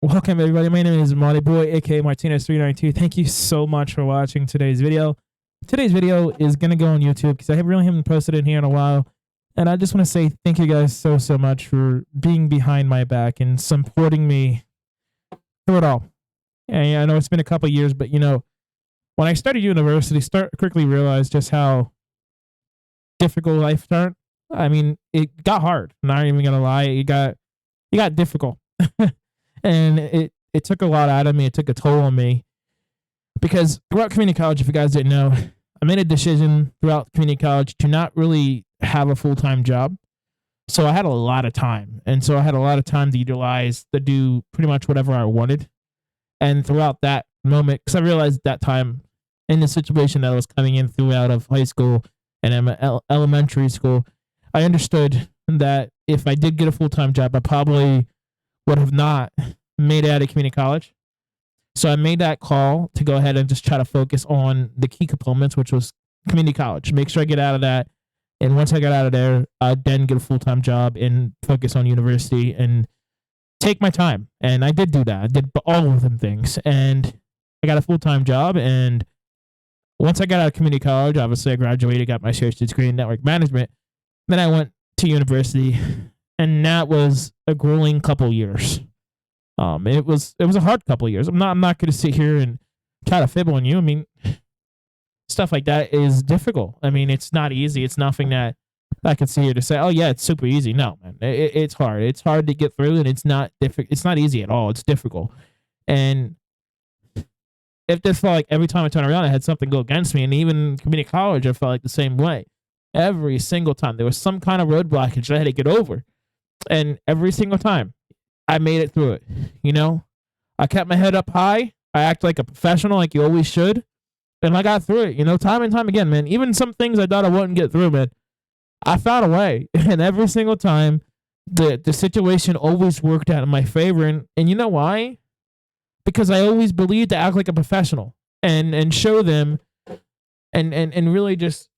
Welcome everybody. My name is Monty Boy, aka Martinez392. Thank you so much for watching today's video. Today's video is gonna go on YouTube because I really haven't posted it here in a while, and I just want to say thank you guys so much for being behind my back and supporting me through it all. And yeah, I know it's been a couple years, but when I started university, quickly realized just how difficult life turned. I mean, it got hard. I'm not even gonna lie, it got difficult. And it took a lot out of me. It took a toll on me because throughout community college, if you guys didn't know, I made a decision throughout community college to not really have a full-time job. So I had a lot of time. And so I had a lot of time to utilize to do pretty much whatever I wanted. And throughout that moment, because I realized that time in the situation that I was coming in throughout of high school and elementary school, I understood that if I did get a full-time job, I probably would have not made it out of community college. So I made that call to go ahead and just try to focus on the key components, which was community college. Make sure I get out of that. And once I got out of there, I'd then get a full-time job and focus on university and take my time. And I did do that. I did all of them things. And I got a full-time job. And once I got out of community college, obviously I graduated, got my associate's degree in network management. Then I went to university, and that was a grueling couple years. It was a hard couple years. I'm not going to sit here and try to fib on you. I mean, stuff like that is difficult. I mean, it's not easy. It's nothing that I could sit here to say, oh yeah, it's super easy. No, man, it's hard. It's hard to get through, and it's not difficult. It's not easy at all. It's difficult. And it just felt like every time I turned around, I had something go against me. And even community college, I felt like the same way. Every single time there was some kind of roadblockage I had to get over. And every single time I made it through it. I kept my head up high. I act like a professional, like you always should. And I got through it, time and time again, man. Even some things I thought I wouldn't get through, man, I found a way. And every single time, the situation always worked out in my favor. And you know why? Because I always believed to act like a professional and show them and really just,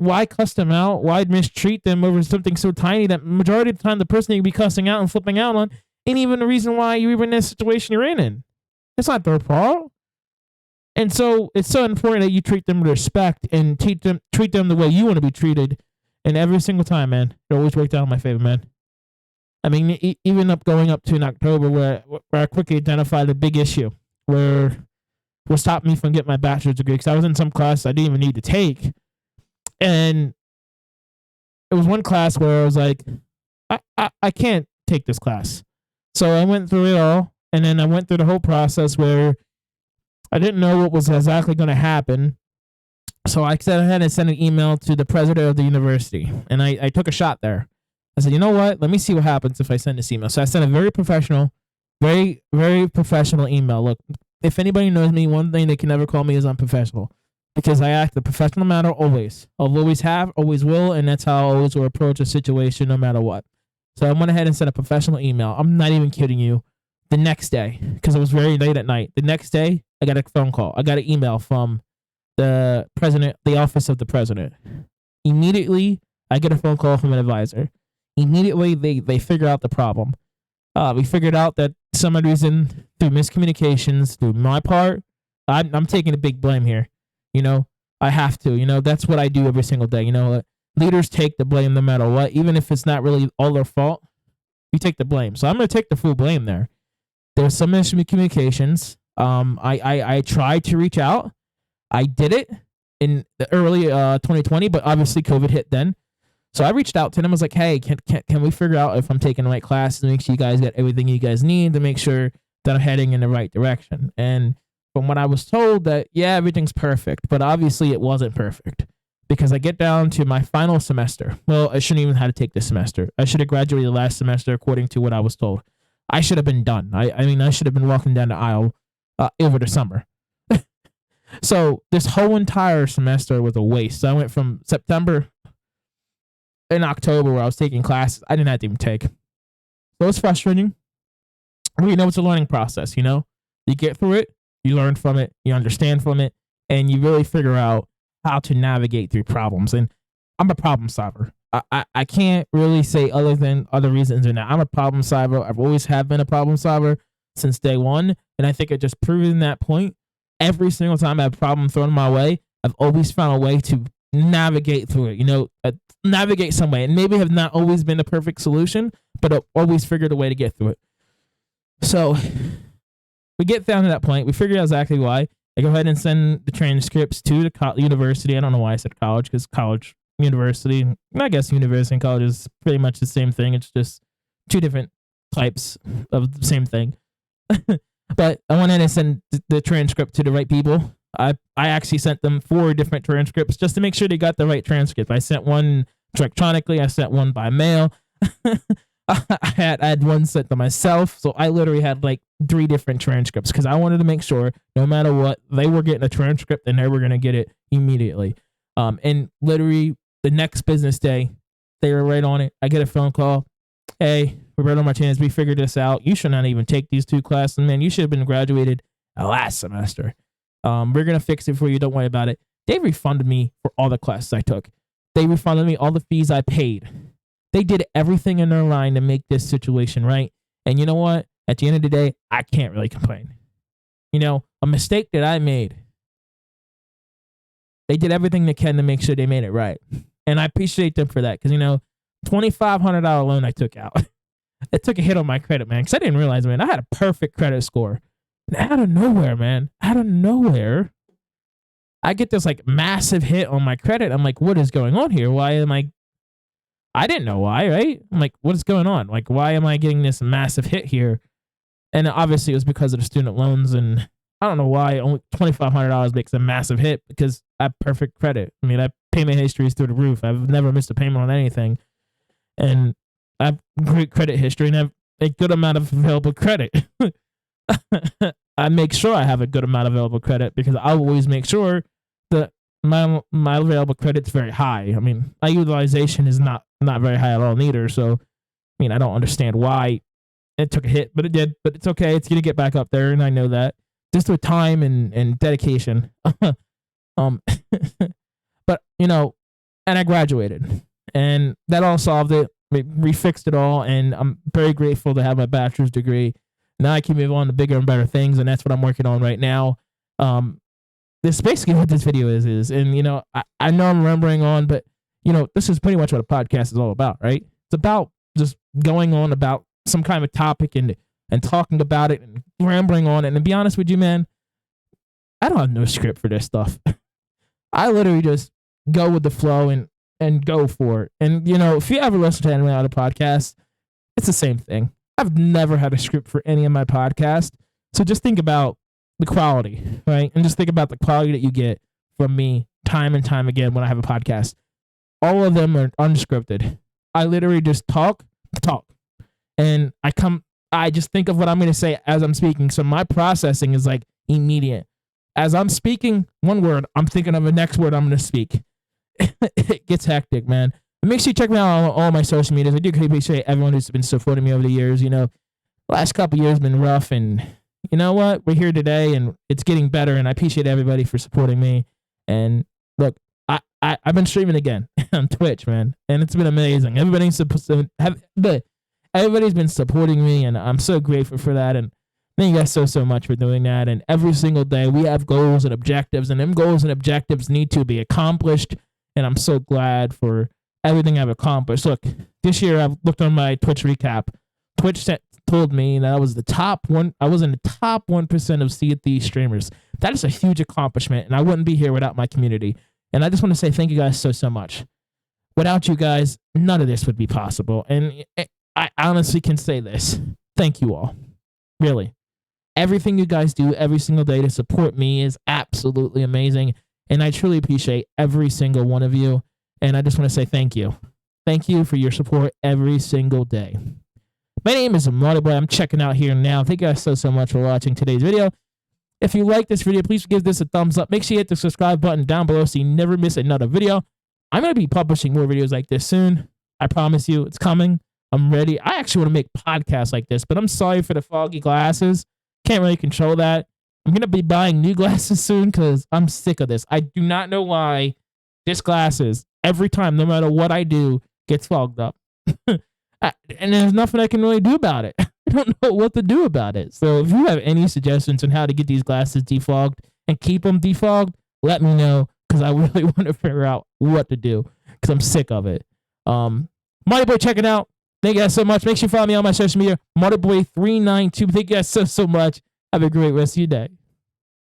why cuss them out? Why mistreat them over something so tiny that majority of the time the person you be cussing out and flipping out on ain't even the reason why you're even in the situation you're in. It's not their fault. And so it's so important that you treat them with respect and treat them the way you want to be treated. And every single time, man, it always worked out in my favor, man. I mean, even going up to in October where I quickly identified a big issue where what stopped me from getting my bachelor's degree, because I was in some class I didn't even need to take. And it was one class where I was like, I can't take this class. So I went through it all. And then I went through the whole process where I didn't know what was exactly going to happen. So I said I had to send an email to the president of the university. And I took a shot there. I said, you know what? Let me see what happens if I send this email. So I sent a very professional, very, very professional email. Look, if anybody knows me, one thing they can never call me is unprofessional. Because I act the professional manner always. I'll always have, always will, and that's how I always will approach a situation no matter what. So I went ahead and sent a professional email. I'm not even kidding you. The next day, because it was very late at night, the next day, I got a phone call. I got an email from the president, the office of the president. Immediately, I get a phone call from an advisor. Immediately, they figure out the problem. We figured out that some reason, through miscommunications, through my part, I'm taking a big blame here. I have to. That's what I do every single day. Leaders take the blame no matter what, even if it's not really all their fault. You take the blame. So I'm going to take the full blame there. There's some miscommunications. I tried to reach out. I did it in the early 2020, but obviously COVID hit then. So I reached out to them. I was like, hey, can we figure out if I'm taking the right classes and make sure you guys get everything you guys need to make sure that I'm heading in the right direction? And from what I was told that, yeah, everything's perfect, but obviously it wasn't perfect because I get down to my final semester. Well, I shouldn't even have to take this semester. I should have graduated last semester according to what I was told. I should have been done. I mean, I should have been walking down the aisle over the summer. So this whole entire semester was a waste. So I went from September in October where I was taking classes I didn't have to even take. So it's frustrating. It's a learning process, You get through it. You learn from it, you understand from it, and you really figure out how to navigate through problems. And I'm a problem solver. I can't really say other reasons than that. I'm a problem solver. I've always have been a problem solver. since day one. And I think it just proven that point. Every single time I have a problem thrown my way, I've always found a way to navigate through it, navigate some way. And maybe have not always been the perfect solution, but I've always figured a way to get through it. So we get down to that point. We figure out exactly why. I go ahead and send the transcripts to the university. I don't know why I said college, because college, university, I guess university and college is pretty much the same thing. It's just two different types of the same thing. But I went in and sent the transcript to the right people. I actually sent them 4 different transcripts just to make sure they got the right transcript. I sent one electronically. I sent one by mail. I had one sent to myself. So I literally had like 3 different transcripts because I wanted to make sure no matter what, they were getting a transcript and they were going to get it immediately. And literally the next business day, they were right on it. I get a phone call. Hey, Roberto Martinez, we figured this out. You should not even take these 2 classes, man. You should have been graduated last semester. We're going to fix it for you. Don't worry about it. They refunded me for all the classes I took. They refunded me all the fees I paid. They did everything in their line to make this situation right. And you know what? At the end of the day, I can't really complain. A mistake that I made, they did everything they can to make sure they made it right. And I appreciate them for that because, $2,500 loan I took out. It took a hit on my credit, man, because I didn't realize, man, I had a perfect credit score. And out of nowhere, man, I get this like massive hit on my credit. I'm like, what is going on here? Why am I didn't know why, right? I'm like, what is going on? Like, why am I getting this massive hit here? And obviously it was because of the student loans. And I don't know why only $2,500 makes a massive hit because I have perfect credit. I mean, I payment history is through the roof. I've never missed a payment on anything. And I have great credit history and have a good amount of available credit. I make sure I have a good amount of available credit because I always make sure that my available credit's very high. I mean, my utilization is not very high at all neither. So, I mean, I don't understand why it took a hit, but it did. But it's okay. It's going to get back up there, and I know that. Just with time and dedication. But, and I graduated. And that all solved it. We refixed it all, and I'm very grateful to have my bachelor's degree. Now I can move on to bigger and better things, and that's what I'm working on right now. This is basically what this video is. And, I know I'm rambling on, but, this is pretty much what a podcast is all about, right? It's about just going on about some kind of topic and talking about it and rambling on it. And to be honest with you, man, I don't have no script for this stuff. I literally just go with the flow and go for it. And, if you ever listen to any other podcast, it's the same thing. I've never had a script for any of my podcasts. So just think about the quality, right? And just think about the quality that you get from me time and time again when I have a podcast. All of them are unscripted. I literally just talk. And I just think of what I'm going to say as I'm speaking. So my processing is like immediate. As I'm speaking one word, I'm thinking of the next word I'm going to speak. It gets hectic, man. Make sure you check me out on all my social medias. I do appreciate everyone who's been supporting me over the years. The last couple of years have been rough, and you know what? We're here today, and it's getting better, and I appreciate everybody for supporting me. And look, I've been streaming again on Twitch, man, and it's been amazing. Everybody's been supporting me, and I'm so grateful for that. And thank you guys so much for doing that. And every single day, we have goals and objectives, and them goals and objectives need to be accomplished. And I'm so glad for everything I've accomplished. Look, this year I've looked on my Twitch recap. Twitch told me that I was in the top 1% of Sea of Thieves streamers. That is a huge accomplishment, and I wouldn't be here without my community. And I just want to say thank you guys so much. Without you guys, none of this would be possible. And I honestly can say this. Thank you all. Really. Everything you guys do every single day to support me is absolutely amazing. And I truly appreciate every single one of you. And I just want to say thank you. Thank you for your support every single day. My name is Marty Boy. I'm checking out here now. Thank you guys so much for watching today's video. If you like this video, please give this a thumbs up. Make sure you hit the subscribe button down below so you never miss another video. I'm going to be publishing more videos like this soon. I promise you, it's coming. I'm ready. I actually want to make podcasts like this, but I'm sorry for the foggy glasses. Can't really control that. I'm going to be buying new glasses soon because I'm sick of this. I do not know why this glasses, every time, no matter what I do, gets fogged up. And there's nothing I can really do about it. I don't know what to do about it. So if you have any suggestions on how to get these glasses defogged and keep them defogged, let me know, because I really want to figure out what to do, because I'm sick of it. Marty Boy checking out. Thank you guys so much. Make sure you follow me on my social media, MartyBoy392. Thank you guys so much. Have a great rest of your day.